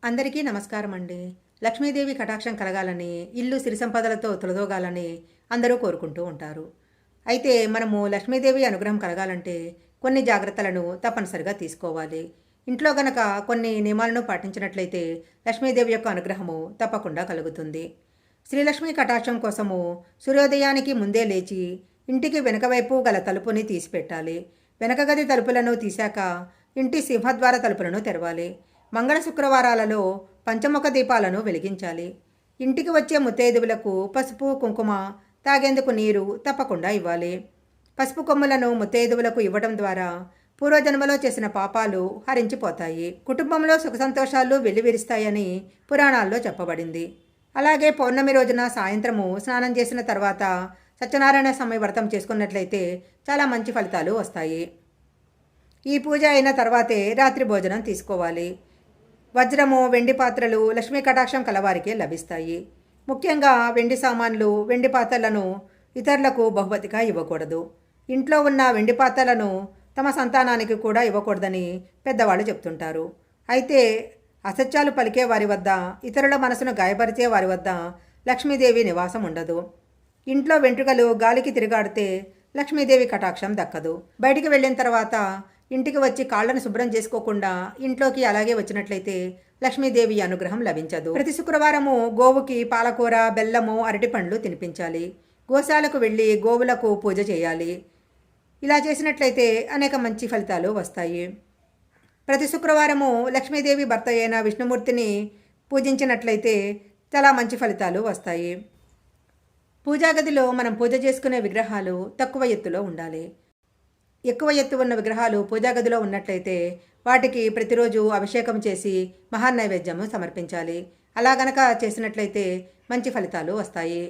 అందరికీ నమస్కారం అండి. లక్ష్మీదేవి కటాక్షం కలగాలని, ఇల్లు సిరి సంపదలతో తులదూగాలని అందరూ కోరుకుంటూ ఉంటారు. అయితే మనము లక్ష్మీదేవి అనుగ్రహం కలగాలంటే కొన్ని జాగ్రత్తలను తప్పనిసరిగా తీసుకోవాలి. ఇంట్లో గనక కొన్ని నియమాలను పాటించినట్లయితే లక్ష్మీదేవి యొక్క అనుగ్రహము తప్పకుండా కలుగుతుంది. శ్రీలక్ష్మి కటాక్షం కోసము సూర్యోదయానికి ముందే లేచి ఇంటికి వెనకవైపు గల తలుపుని తీసిపెట్టాలి. వెనక గది తలుపులను తీశాక ఇంటి సింహద్వార తలుపులను తెరవాలి. మంగళ శుక్రవారాలలో పంచముఖ దీపాలను వెలిగించాలి. ఇంటికి వచ్చే ముత్తైదువులకు పసుపు కుంకుమ తాగేందుకు నీరు తప్పకుండా ఇవ్వాలి. పసుపు కొమ్ములను ముత్తైదువులకు ఇవ్వడం ద్వారా పూర్వజన్మలో చేసిన పాపాలు హరించిపోతాయి. కుటుంబంలో సుఖ సంతోషాలు వెల్లివిరుస్తాయని పురాణాల్లో చెప్పబడింది. అలాగే పౌర్ణమి రోజున సాయంత్రము స్నానం చేసిన తర్వాత సత్యనారాయణ స్వామి వ్రతం చేసుకున్నట్లయితే చాలా మంచి ఫలితాలు వస్తాయి. ఈ పూజ అయిన తర్వాతే రాత్రి భోజనం తీసుకోవాలి. వజ్రము వెండి పాత్రలు లక్ష్మీ కటాక్షం కలవారికే లభిస్తాయి. ముఖ్యంగా వెండి సామాన్లు వెండి పాత్రలను ఇతరులకు బహుమతిగా ఇవ్వకూడదు. ఇంట్లో ఉన్న వెండి పాత్రలను తమ సంతానానికి కూడా ఇవ్వకూడదని పెద్దవాళ్ళు చెప్తుంటారు. అయితే అసత్యాలు పలికే వారి వద్ద, ఇతరుల మనసును గాయపరిచే వారి వద్ద లక్ష్మీదేవి నివాసం ఉండదు. ఇంట్లో వెంట్రుకలు గాలికి తిరిగాడితే లక్ష్మీదేవి కటాక్షం దక్కదు. బయటికి వెళ్ళిన తర్వాత ఇంటికి వచ్చి కాళ్లను శుభ్రం చేసుకోకుండా ఇంట్లోకి అలాగే వచ్చినట్లయితే లక్ష్మీదేవి అనుగ్రహం లభించదు. ప్రతి శుక్రవారము గోవుకి పాలకూర, బెల్లము, అరటిపండ్లు తినిపించాలి. గోశాలకు వెళ్ళి గోవులకు పూజ చేయాలి. ఇలా చేసినట్లయితే అనేక మంచి ఫలితాలు వస్తాయి. ప్రతి శుక్రవారము లక్ష్మీదేవి భర్త అయిన విష్ణుమూర్తిని పూజించినట్లయితే చాలా మంచి ఫలితాలు వస్తాయి. పూజా గదిలో మనం పూజ చేసుకునే విగ్రహాలు తక్కువ ఎత్తులో ఉండాలి. ఎక్కువ ఎత్తు ఉన్న విగ్రహాలు పూజా గదిలో ఉన్నట్లయితే వాటికి ప్రతిరోజు అభిషేకం చేసి మహానైవేద్యము సమర్పించాలి. అలా గనక చేసినట్లయితే మంచి ఫలితాలు వస్తాయి.